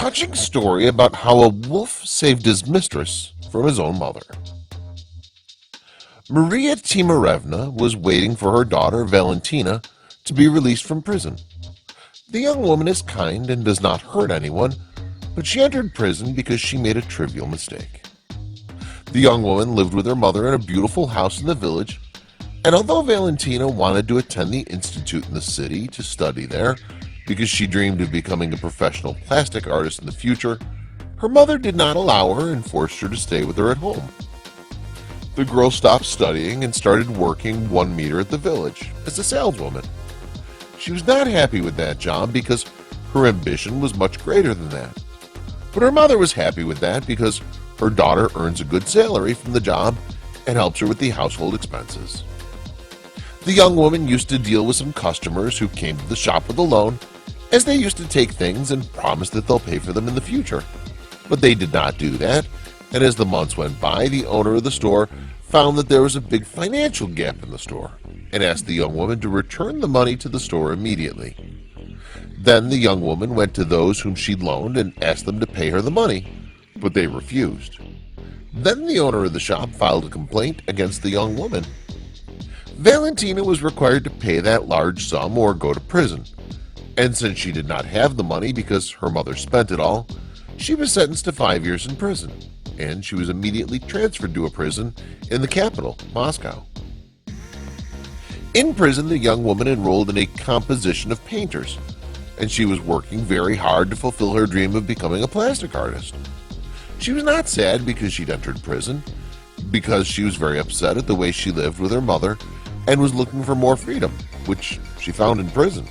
touching story about how a wolf saved his mistress from his own mother. Maria Timorevna was waiting for her daughter Valentina to be released from prison. The young woman is kind and does not hurt anyone, but she entered prison because she made a trivial mistake. The young woman lived with her mother in a beautiful house in the village, and although Valentina wanted to attend the institute in the city to study there because she dreamed of becoming a professional plastic artist in the future, her mother did not allow her and forced her to stay with her at home. The girl stopped studying and started working 1 meter at the village as a saleswoman. She was not happy with that job because her ambition was much greater than that. But her mother was happy with that because her daughter earns a good salary from the job and helps her with the household expenses. The young woman used to deal with some customers who came to the shop with a loan, as they used to take things and promise that they'll pay for them in the future. But they did not do that, and as the months went by, the owner of the store found that there was a big financial gap in the store and asked the young woman to return the money to the store immediately. Then the young woman went to those whom she'd loaned and asked them to pay her the money, but they refused. Then the owner of the shop filed a complaint against the young woman. Valentina was required to pay that large sum or go to prison, and since she did not have the money because her mother spent it all, she was sentenced to 5 years in prison, and she was immediately transferred to a prison in the capital, Moscow. In prison, the young woman enrolled in a composition of painters, and she was working very hard to fulfill her dream of becoming a plastic artist. She was not sad because she'd entered prison, because she was very upset at the way she lived with her mother and was looking for more freedom, which she found in prison.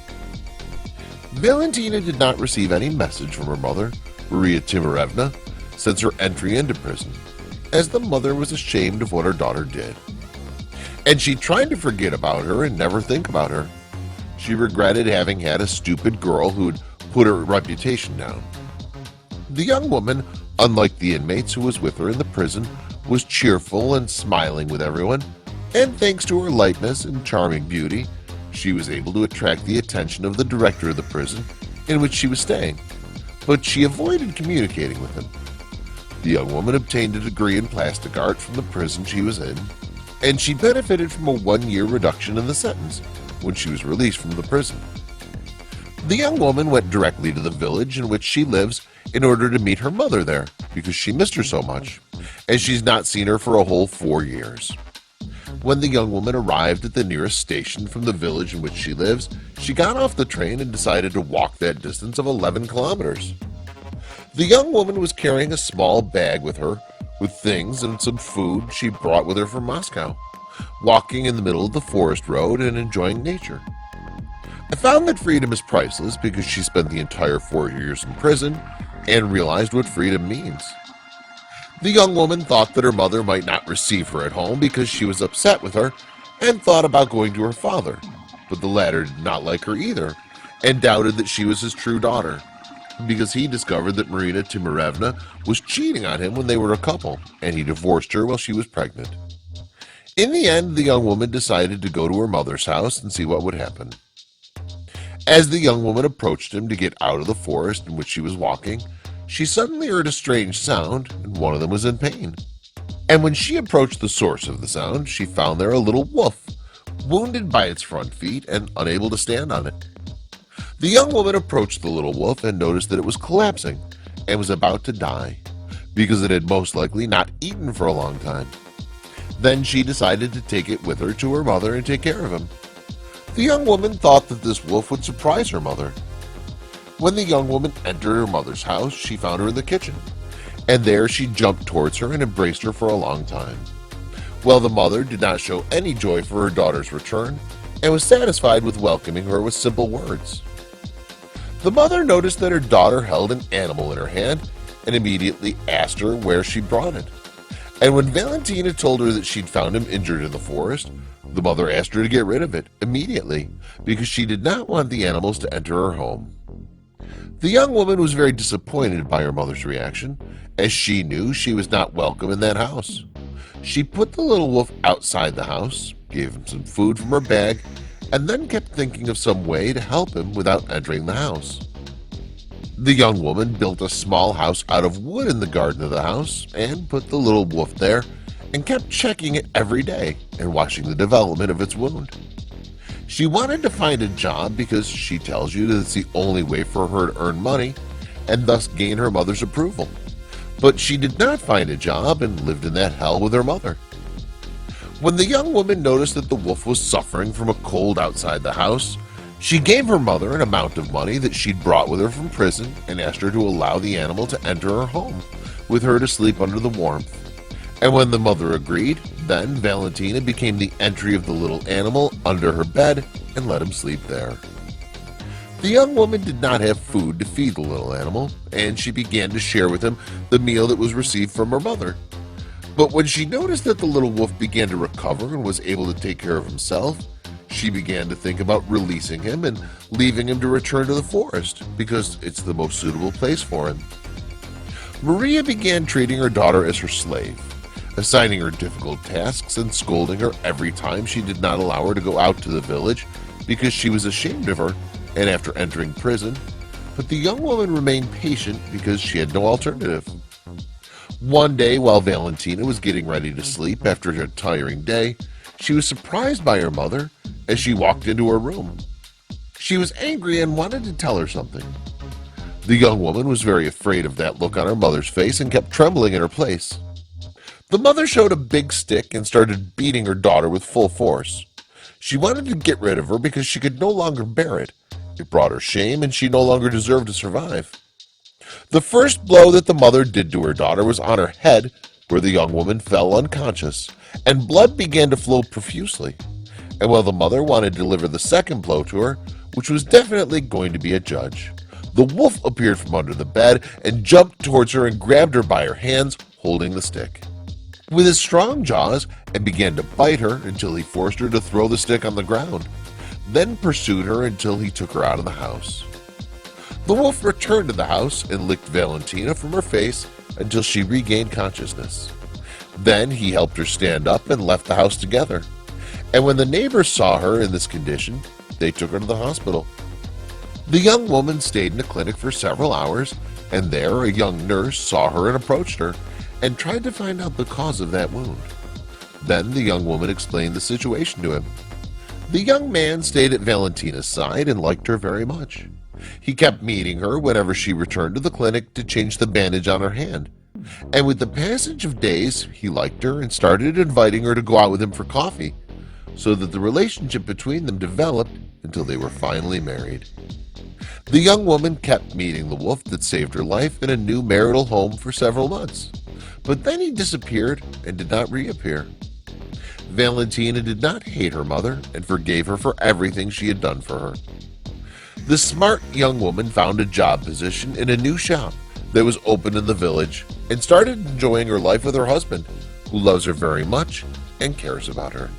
Valentina did not receive any message from her mother, Maria Timorevna, since her entry into prison, as the mother was ashamed of what her daughter did. And she tried to forget about her and never think about her. She regretted having had a stupid girl who had put her reputation down. The young woman, unlike the inmates who was with her in the prison, was cheerful and smiling with everyone, and thanks to her lightness and charming beauty, she was able to attract the attention of the director of the prison in which she was staying, but she avoided communicating with him. The young woman obtained a degree in plastic art from the prison she was in, and she benefited from a 1-year reduction in the sentence when she was released from the prison. The young woman went directly to the village in which she lives in order to meet her mother there because she missed her so much, as she's not seen her for a whole 4 years. When the young woman arrived at the nearest station from the village in which she lives, she got off the train and decided to walk that distance of 11 kilometers. The young woman was carrying a small bag with her, with things and some food she brought with her from Moscow, walking in the middle of the forest road and enjoying nature. I found that freedom is priceless because she spent the entire 4 years in prison and realized what freedom means. The young woman thought that her mother might not receive her at home because she was upset with her and thought about going to her father, but the latter did not like her either and doubted that she was his true daughter because he discovered that Marina Timorevna was cheating on him when they were a couple and he divorced her while she was pregnant. In the end, the young woman decided to go to her mother's house and see what would happen. As the young woman approached him to get out of the forest in which she was walking, she suddenly heard a strange sound, and one of them was in pain. And when she approached the source of the sound, she found there a little wolf, wounded by its front feet and unable to stand on it. The young woman approached the little wolf and noticed that it was collapsing and was about to die, because it had most likely not eaten for a long time. Then she decided to take it with her to her mother and take care of him. The young woman thought that this wolf would surprise her mother. When the young woman entered her mother's house, she found her in the kitchen, and there she jumped towards her and embraced her for a long time. Well, the mother did not show any joy for her daughter's return and was satisfied with welcoming her with simple words. The mother noticed that her daughter held an animal in her hand and immediately asked her where she brought it. And when Valentina told her that she'd found him injured in the forest, the mother asked her to get rid of it immediately because she did not want the animals to enter her home. The young woman was very disappointed by her mother's reaction, as she knew she was not welcome in that house. She put the little wolf outside the house, gave him some food from her bag, and then kept thinking of some way to help him without entering the house. The young woman built a small house out of wood in the garden of the house and put the little wolf there and kept checking it every day and watching the development of its wound. She wanted to find a job because she tells you that it's the only way for her to earn money and thus gain her mother's approval. But she did not find a job and lived in that hell with her mother. When the young woman noticed that the wolf was suffering from a cold outside the house, she gave her mother an amount of money that she'd brought with her from prison and asked her to allow the animal to enter her home with her to sleep under the warmth. And when the mother agreed, then Valentina became the entry of the little animal under her bed and let him sleep there. The young woman did not have food to feed the little animal, and she began to share with him the meal that was received from her mother. But when she noticed that the little wolf began to recover and was able to take care of himself, she began to think about releasing him and leaving him to return to the forest because it's the most suitable place for him. Maria began treating her daughter as her slave, assigning her difficult tasks and scolding her every time she did not allow her to go out to the village because she was ashamed of her and after entering prison. But the young woman remained patient because she had no alternative. One day, while Valentina was getting ready to sleep after a tiring day, she was surprised by her mother as she walked into her room. She was angry and wanted to tell her something. The young woman was very afraid of that look on her mother's face and kept trembling in her place. The mother showed a big stick and started beating her daughter with full force. She wanted to get rid of her because she could no longer bear it. It brought her shame and she no longer deserved to survive. The first blow that the mother did to her daughter was on her head, where the young woman fell unconscious, and blood began to flow profusely. And while the mother wanted to deliver the second blow to her, which was definitely going to be a judge, the wolf appeared from under the bed and jumped towards her and grabbed her by her hands, holding the stick with his strong jaws, and began to bite her until he forced her to throw the stick on the ground, then pursued her until he took her out of the house. The wolf returned to the house and licked Valentina from her face until she regained consciousness. Then he helped her stand up and left the house together. And when the neighbors saw her in this condition, they took her to the hospital. The young woman stayed in the clinic for several hours, and there a young nurse saw her and approached her and tried to find out the cause of that wound. Then the young woman explained the situation to him. The young man stayed at Valentina's side and liked her very much. He kept meeting her whenever she returned to the clinic to change the bandage on her hand. And with the passage of days, he liked her and started inviting her to go out with him for coffee, so that the relationship between them developed until they were finally married. The young woman kept meeting the wolf that saved her life in a new marital home for several months, but then he disappeared and did not reappear. Valentina did not hate her mother and forgave her for everything she had done for her. The smart young woman found a job position in a new shop that was open in the village and started enjoying her life with her husband, who loves her very much and cares about her.